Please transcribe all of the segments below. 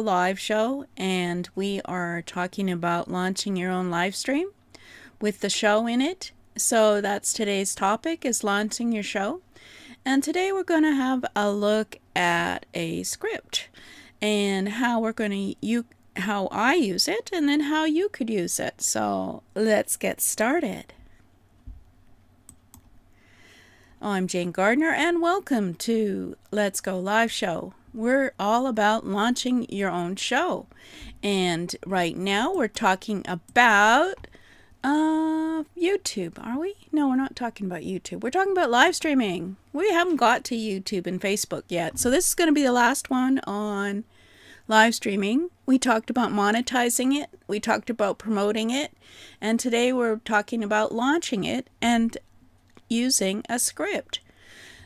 live show, and we are talking about launching your own live stream with the show in it. So that's today's topic, is launching your show. And today we're going to have a look at a script and how we're going to how I use it, and then how you could use it. So let's get started. I'm Jane Gardner, and welcome to Let's Go Live Show. We're all about launching your own show. And right now we're talking about YouTube, are we? No, we're not talking about YouTube. We're talking about live streaming. We haven't got to YouTube and Facebook yet. So this is going to be the last one on live streaming. We talked about monetizing it. We talked about promoting it. And today we're talking about launching it and using a script.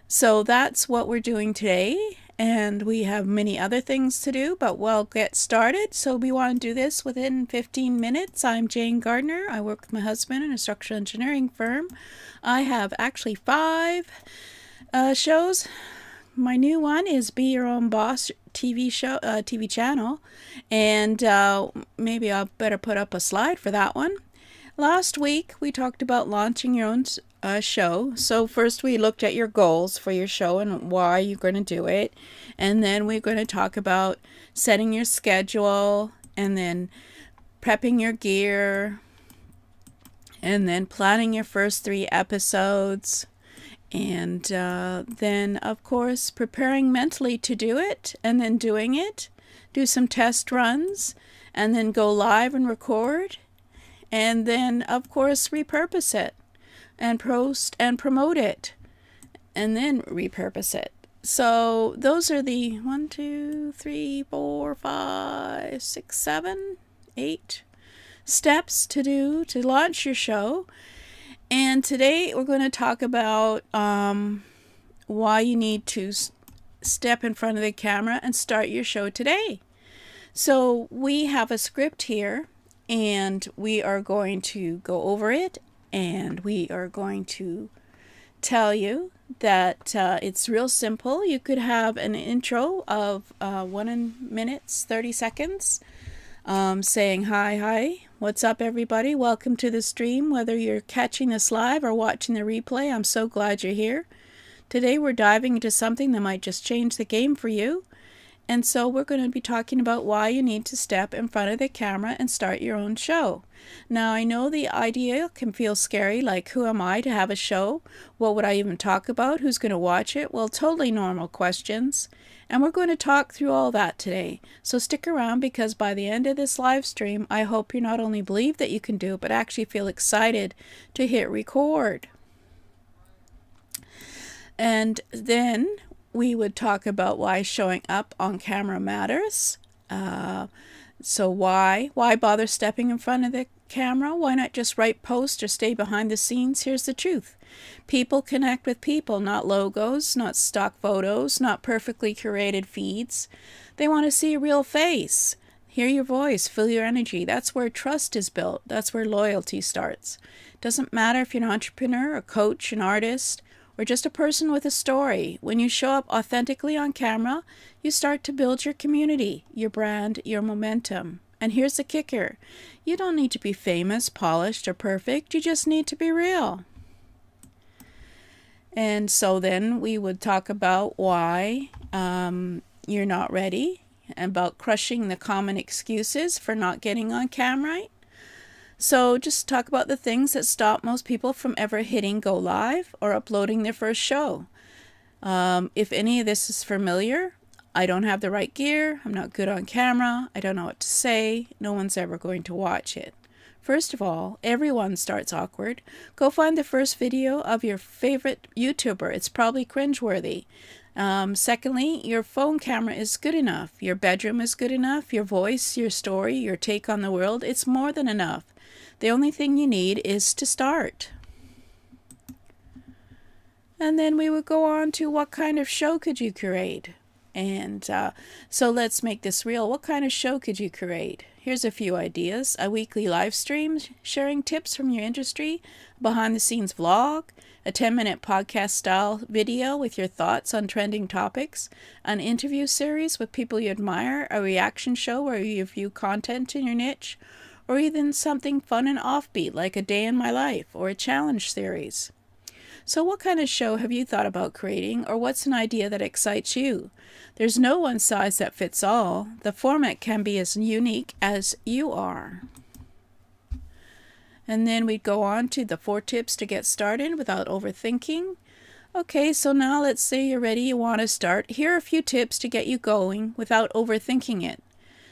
So that's what we're doing today, and we have many other things to do, but we'll get started. So we want to do this within 15 minutes. I'm Jane Gardner. I work with my husband in a structural engineering firm. I have actually 5 shows. My new one is Be Your Own Boss TV channel, and maybe I'll better put up a slide for that one. Last week we talked about launching your own show. So first we looked at your goals for your show and why you're going to do it, and then we're going to talk about setting your schedule, and then prepping your gear, and then planning your first 3 episodes, and then of course preparing mentally to do it, and then doing it, do some test runs, and then go live and record, and then of course repurpose it and post and promote it, and then repurpose it. So those are the 1, 2, 3, 4, 5, 6, 7, 8 steps to do to launch your show. And today we're going to talk about why you need to step in front of the camera and start your show today. So we have a script here, and we are going to go over it, and we are going to tell you that it's real simple. You could have an intro of 1 minute 30 seconds saying hi, what's up everybody, welcome to the stream. Whether you're catching this live or watching the replay, I'm so glad you're here. Today we're diving into something that might just change the game for you. And so we're going to be talking about why you need to step in front of the camera and start your own show. Now, I know the idea can feel scary, like who am I to have a show? What would I even talk about? Who's going to watch it? Well, totally normal questions. And we're going to talk through all that today. So stick around, because by the end of this live stream, I hope you not only believe that you can do it, but actually feel excited to hit record. And then we would talk about why showing up on camera matters. So why bother stepping in front of the camera? Why not just write posts or stay behind the scenes? Here's the truth. People connect with people, not logos, not stock photos, not perfectly curated feeds. They want to see a real face, hear your voice, feel your energy. That's where trust is built. That's where loyalty starts. Doesn't matter if you're an entrepreneur, a coach, an artist, or just a person with a story. When you show up authentically on camera, you start to build your community, your brand, your momentum. And here's the kicker. You don't need to be famous, polished, or perfect. You just need to be real. And so then we would talk about why you're not ready, and about crushing the common excuses for not getting on camera. So just talk about the things that stop most people from ever hitting go live or uploading their first show. If any of this is familiar, I don't have the right gear, I'm not good on camera, I don't know what to say, no one's ever going to watch it. First of all, everyone starts awkward. Go find the first video of your favorite YouTuber. It's probably cringeworthy. Secondly, your phone camera is good enough. Your bedroom is good enough. Your voice, your story, your take on the world, it's more than enough. The only thing you need is to start. And then we would go on to what kind of show could you create? And so let's make this real. What kind of show could you create? Here's a few ideas. A weekly live stream sharing tips from your industry, behind the scenes vlog, a 10-minute podcast style video with your thoughts on trending topics, an interview series with people you admire, a reaction show where you review content in your niche, or even something fun and offbeat like a day in my life or a challenge series. So what kind of show have you thought about creating, or what's an idea that excites you? There's no one size that fits all. The format can be as unique as you are. And then we'd go on to the 4 tips to get started without overthinking. Okay, so now let's say you're ready, you want to start. Here are a few tips to get you going without overthinking it.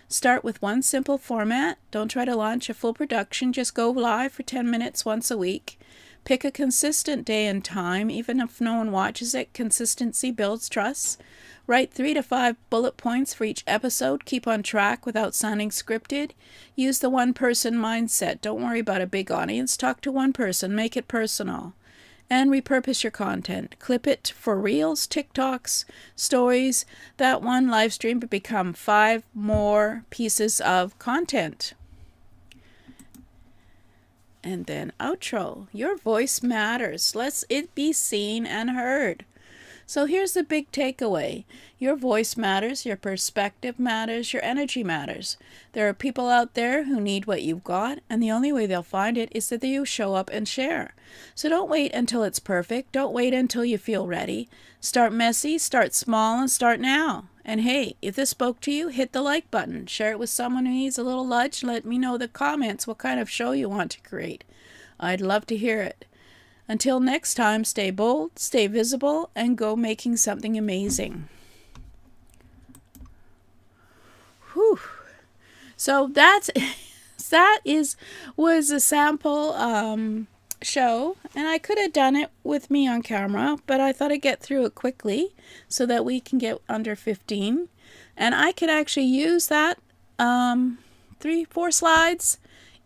Start with one simple format. Don't try to launch a full production. Just go live for 10 minutes once a week. Pick a consistent day and time. Even if no one watches it, consistency builds trust. Write 3 to 5 bullet points for each episode. Keep on track without sounding scripted. Use the one-person mindset. Don't worry about a big audience. Talk to one person. Make it personal. And repurpose your content. Clip it for Reels, TikToks, stories. That one live stream would become 5 more pieces of content. And then outro. Your voice matters. Let it be seen and heard. So here's the big takeaway. Your voice matters, your perspective matters, your energy matters. There are people out there who need what you've got, and the only way they'll find it is that you show up and share. So don't wait until it's perfect. Don't wait until you feel ready. Start messy, start small, and start now. And hey, if this spoke to you, hit the like button. Share it with someone who needs a little nudge. Let me know in the comments what kind of show you want to create. I'd love to hear it. Until next time, stay bold, stay visible, and go making something amazing. Whew. So that was a sample show, and I could have done it with me on camera, but I thought I'd get through it quickly so that we can get under 15, and I could actually use that 3-4 slides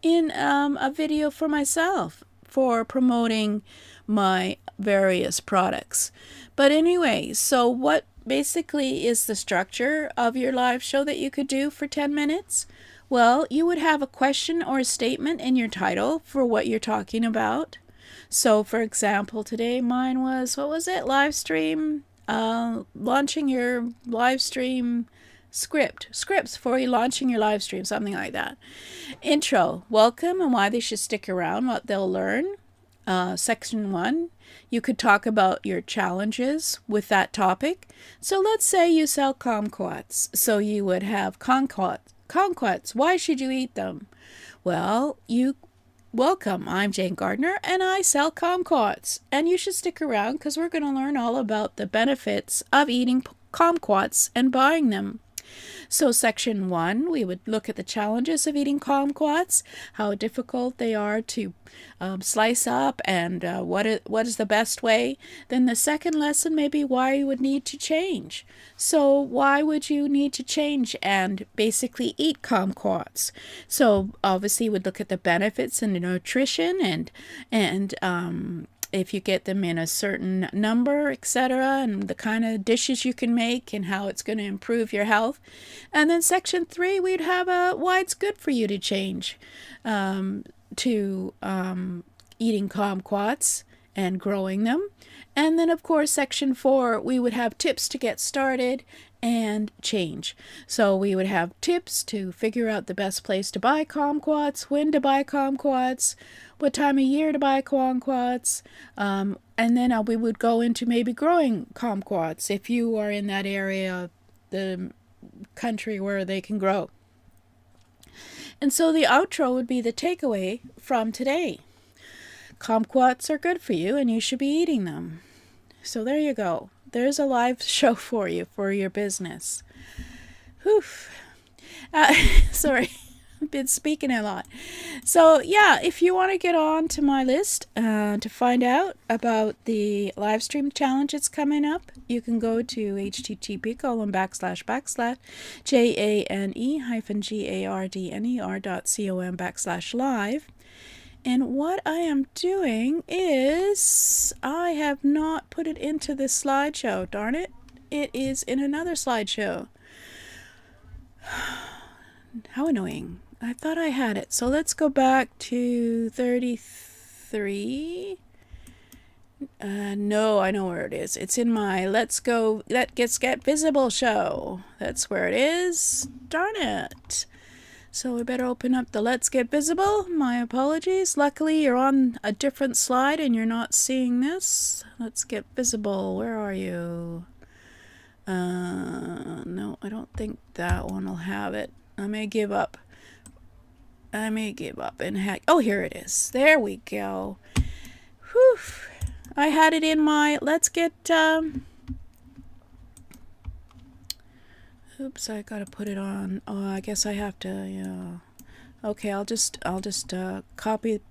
in a video for myself for promoting my various products. But anyway, so what basically is the structure of your live show that you could do for 10 minutes? Well, you would have a question or a statement in your title for what you're talking about. So for example, today mine was, what was it? Launching your live stream scripts for you launching your live stream, something like that. Intro, welcome and why they should stick around, what they'll learn. Section 1, you could talk about your challenges with that topic. So let's say you sell kumquats. So you would have kumquats. Why should you eat them? Well, welcome. I'm Jane-Gardner and I sell kumquats. And you should stick around because we're going to learn all about the benefits of eating kumquats and buying them. So section 1, we would look at the challenges of eating kumquats, how difficult they are to slice up, and what is the best way. Then the second lesson may be why you would need to change. So why would you need to change and basically eat kumquats? So obviously you would look at the benefits and the nutrition and if you get them in a certain number, etc., and the kind of dishes you can make and how it's going to improve your health. And then section 3, we'd have why it's good for you to change to eating kumquats and growing them. And then, of course, section 4, we would have tips to get started and change. So we would have tips to figure out the best place to buy kumquats, when to buy kumquats, what time of year to buy kumquats, and then we would go into maybe growing kumquats if you are in that area of the country where they can grow. And so the outro would be the takeaway from today. Kumquats are good for you and you should be eating them. So there you go. There's a live show for you for your business. Whew. Sorry, I've been speaking a lot. So yeah, if you want to get on to my list to find out about the live stream challenge that's coming up, you can go to http://jane-gardner.com/live. And what I am doing is I have not put it into the slideshow, darn it. it is in another slideshow. How annoying. I thought I had it. So let's go back to 33. No, I know where it is. It's in my Let's Get Visible show. That's where it is. Darn it. So we better open up the Let's Get Visible. My apologies. Luckily, you're on a different slide and you're not seeing this. Let's Get Visible. Where are you? No, I don't think that one will have it. I may give up. And heck. Oh, here it is. There we go. Whew. I had it in my Let's Get. Oops, I gotta put it on. Oh, I guess I have to. Yeah. Okay, I'll just copy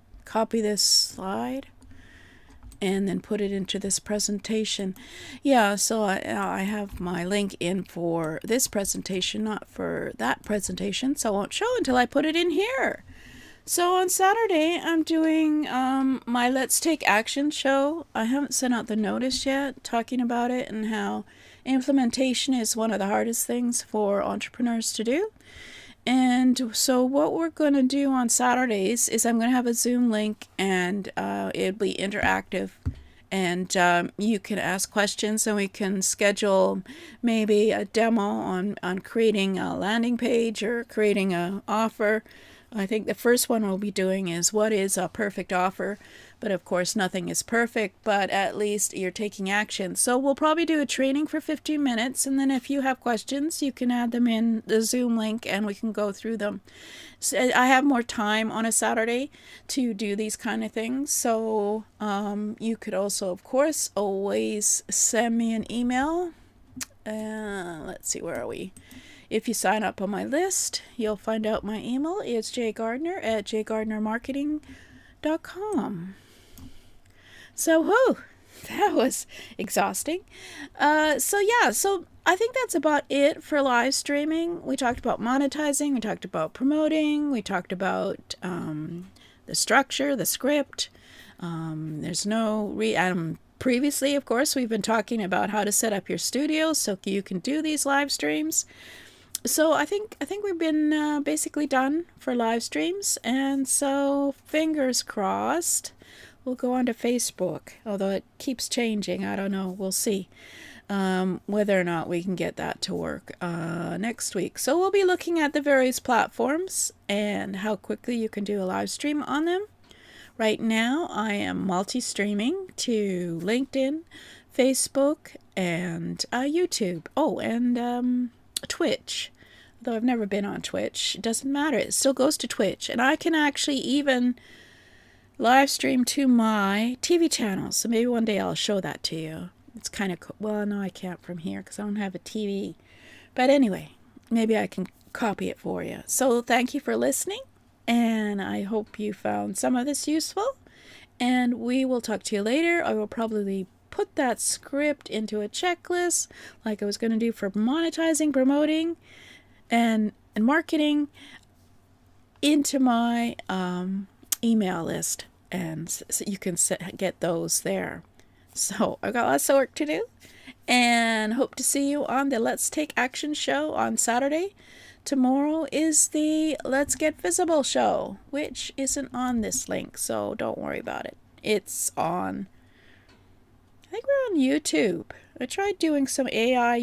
this slide and then put it into this presentation. Yeah, so I have my link in for this presentation, not for that presentation, so it won't show until I put it in here. So on Saturday, I'm doing my Let's Take Action show. I haven't sent out the notice yet, talking about it and how implementation is one of the hardest things for entrepreneurs to do. And so what we're going to do on Saturdays is I'm going to have a Zoom link, and it'll be interactive. And you can ask questions, and we can schedule maybe a demo on creating a landing page or creating an offer. I think the first one we'll be doing is what is a perfect offer. But of course, nothing is perfect, but at least you're taking action. So we'll probably do a training for 15 minutes. And then if you have questions, you can add them in the Zoom link and we can go through them. So I have more time on a Saturday to do these kind of things. So you could also, of course, always send me an email. Let's see, where are we? If you sign up on my list, you'll find out my email is jane-gardner@jane-gardnermarketing.com. So, whew, that was exhausting. So I think that's about it for live streaming. We talked about monetizing, we talked about promoting, we talked about the structure, the script. There's no previously, of course, we've been talking about how to set up your studio so you can do these live streams. So I think we've been basically done for live streams, and so fingers crossed we'll go on to Facebook, although it keeps changing. I don't know. We'll see whether or not we can get that to work next week. So we'll be looking at the various platforms and how quickly you can do a live stream on them. Right now I am multi-streaming to LinkedIn, Facebook, and YouTube. Oh, and Twitch. Though I've never been on Twitch, it doesn't matter. It still goes to Twitch. And I can actually even live stream to my TV channel. So maybe one day I'll show that to you. It's kind of cool. Well, no, I can't from here because I don't have a TV. But anyway, maybe I can copy it for you. So thank you for listening. And I hope you found some of this useful. And we will talk to you later. I will probably put that script into a checklist like I was going to do for monetizing, promoting, and marketing into my email list, and so you can get those there. So I've got lots of work to do, and hope to see you on the Let's Take Action show on Saturday. Tomorrow is the Let's Get Visible show, which isn't on this link, so don't worry about it. It's on, I think we're on YouTube. I tried doing some AI